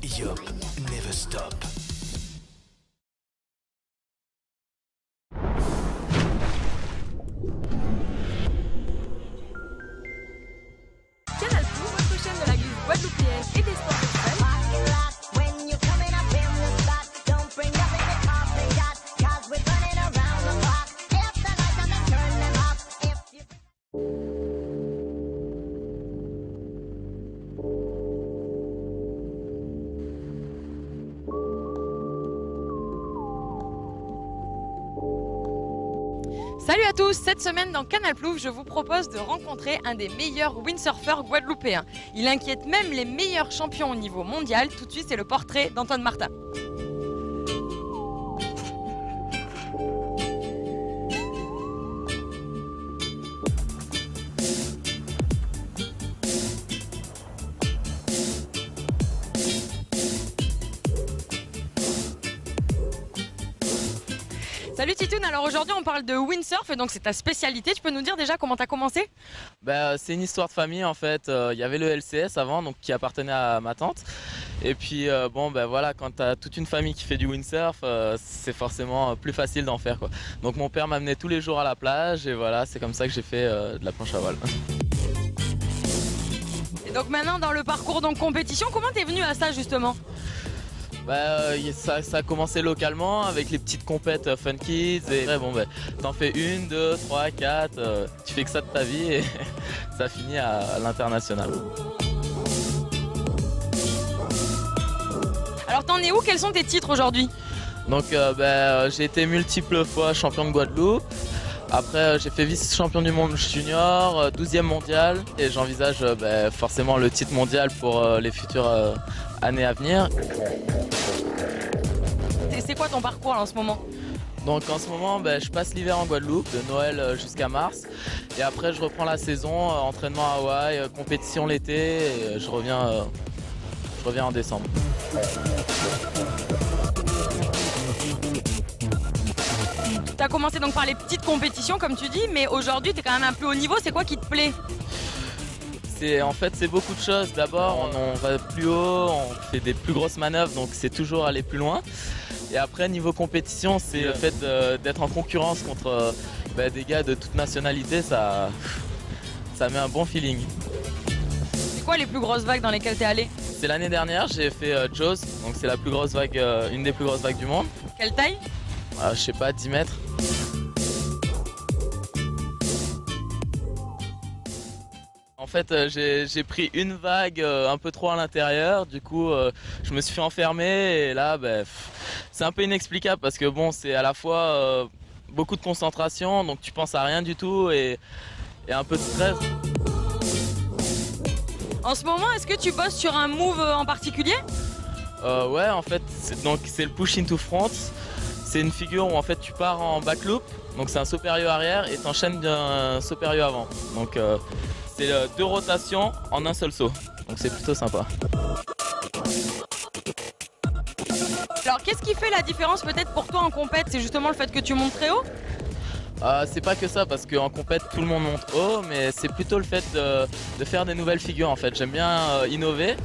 Yop, never stop. Canal+, votre chaîne de la glisse guadeloupéenne et des sports extrêmes. Salut à tous, cette semaine dans Canal+, je vous propose de rencontrer un des meilleurs windsurfers guadeloupéens. Il inquiète même les meilleurs champions au niveau mondial. Tout de suite, c'est le portrait d'Antoine Martin. Salut Titoun, alors aujourd'hui on parle de windsurf et donc c'est ta spécialité. Tu peux nous dire déjà comment tu as commencé? C'est une histoire de famille en fait. Il y avait le LCS avant donc, qui appartenait à ma tante. Et puis voilà, quand tu as toute une famille qui fait du windsurf, c'est forcément plus facile d'en faire quoi. Donc mon père m'amenait tous les jours à la plage et voilà, c'est comme ça que j'ai fait de la planche à voile. Et donc maintenant dans le parcours donc compétition, comment t'es venu à ça justement? Ça a commencé localement avec les petites compètes Fun Kids et t'en fais 1, 2, 3, 4, tu fais que ça de ta vie et ça finit à l'international. Alors t'en es où? Quels sont tes titres aujourd'hui? Donc j'ai été multiples fois champion de Guadeloupe. Après j'ai fait vice-champion du monde junior, 12e mondial et j'envisage forcément le titre mondial pour les futures années à venir. C'est quoi ton parcours là, en ce moment? Donc en ce moment je passe l'hiver en Guadeloupe, de Noël jusqu'à mars. Et après je reprends la saison, entraînement à Hawaï, compétition l'été et je reviens en décembre. Tu as commencé donc par les petites compétitions comme tu dis, mais aujourd'hui tu es quand même un plus haut niveau, c'est quoi qui te plaît? En fait c'est beaucoup de choses. D'abord on va plus haut, on fait des plus grosses manœuvres donc c'est toujours aller plus loin. Et après niveau compétition c'est le fait d'être en concurrence contre des gars de toute nationalité, ça met un bon feeling. C'est quoi les plus grosses vagues dans lesquelles tu es allé? C'est l'année dernière j'ai fait Jaws, donc c'est la plus grosse vague, une des plus grosses vagues du monde. Quelle taille? Je sais pas, 10 mètres. En fait, j'ai pris une vague un peu trop à l'intérieur, du coup je me suis fait enfermer et là c'est un peu inexplicable parce que c'est à la fois beaucoup de concentration, donc tu penses à rien du tout et un peu de stress. En ce moment, est-ce que tu bosses sur un move en particulier? Ouais, en fait, c'est le push into front. C'est une figure où en fait tu pars en back loop, donc c'est un saut périlleux arrière et t'enchaînes d'un saut périlleux avant. Donc c'est 2 rotations en un seul saut, donc c'est plutôt sympa. Alors qu'est-ce qui fait la différence peut-être pour toi en compète? C'est justement le fait que tu montes très haut? C'est pas que ça, parce qu'en compète tout le monde monte haut, mais c'est plutôt le fait de faire des nouvelles figures en fait. J'aime bien innover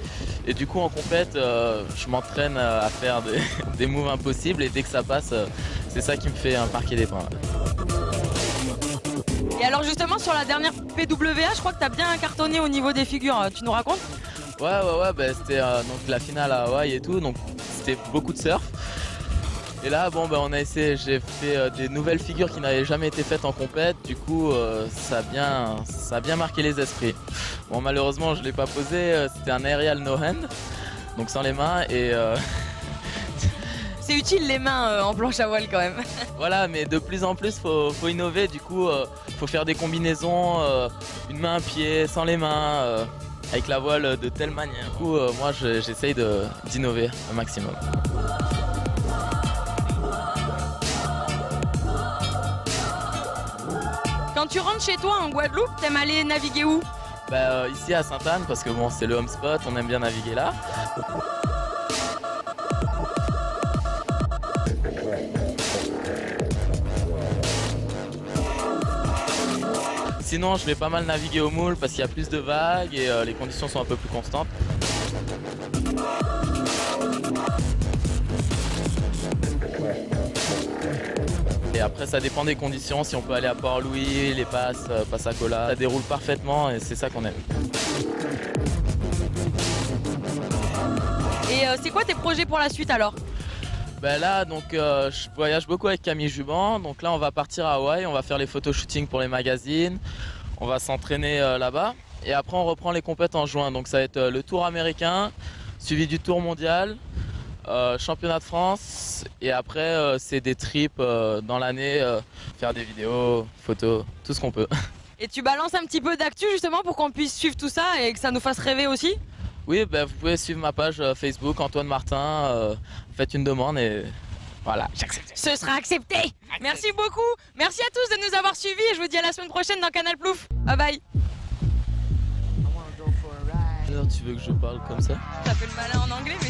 et du coup en compète je m'entraîne à faire des moves impossibles et dès que ça passe c'est ça qui me fait marquer des points. Et alors justement sur la dernière PWA, je crois que tu as bien cartonné au niveau des figures, tu nous racontes? Ouais, c'était donc la finale à Hawaï et tout, donc c'était beaucoup de surf. Et là j'ai fait des nouvelles figures qui n'avaient jamais été faites en compète, du coup ça a bien marqué les esprits. Bon malheureusement je l'ai pas posé, c'était un aerial no hand, donc sans les mains et C'est utile les mains en planche à voile quand même. Voilà, mais de plus en plus faut innover, du coup faut faire des combinaisons, une main, un pied, sans les mains, avec la voile de telle manière. Du coup moi j'essaye d'innover un maximum. Quand tu rentres chez toi en Guadeloupe, t'aimes aller naviguer où? Ici à Sainte-Anne, parce que c'est le home spot, on aime bien naviguer là. Sinon, je vais pas mal naviguer au moule parce qu'il y a plus de vagues et les conditions sont un peu plus constantes. Et après ça dépend des conditions, si on peut aller à Port-Louis, les passes, Passacola, ça déroule parfaitement et c'est ça qu'on aime. Et c'est quoi tes projets pour la suite alors? Ben là, donc, je voyage beaucoup avec Camille Juban. Donc là, on va partir à Hawaï, on va faire les photoshootings pour les magazines. On va s'entraîner là-bas. Et après, on reprend les compètes en juin. Donc ça va être le tour américain, suivi du tour mondial, championnat de France. Et après, c'est des trips dans l'année, faire des vidéos, photos, tout ce qu'on peut. Et tu balances un petit peu d'actu justement pour qu'on puisse suivre tout ça et que ça nous fasse rêver aussi? Oui, ben, vous pouvez suivre ma page Facebook, Antoine Martin. Faites une demande et voilà, j'accepte. Ce sera accepté. Merci beaucoup. Merci à tous de nous avoir suivis et je vous dis à la semaine prochaine dans Canal Plouf. Bye bye. Alors, tu veux que je parle comme ça? Ça fait le malin en anglais mais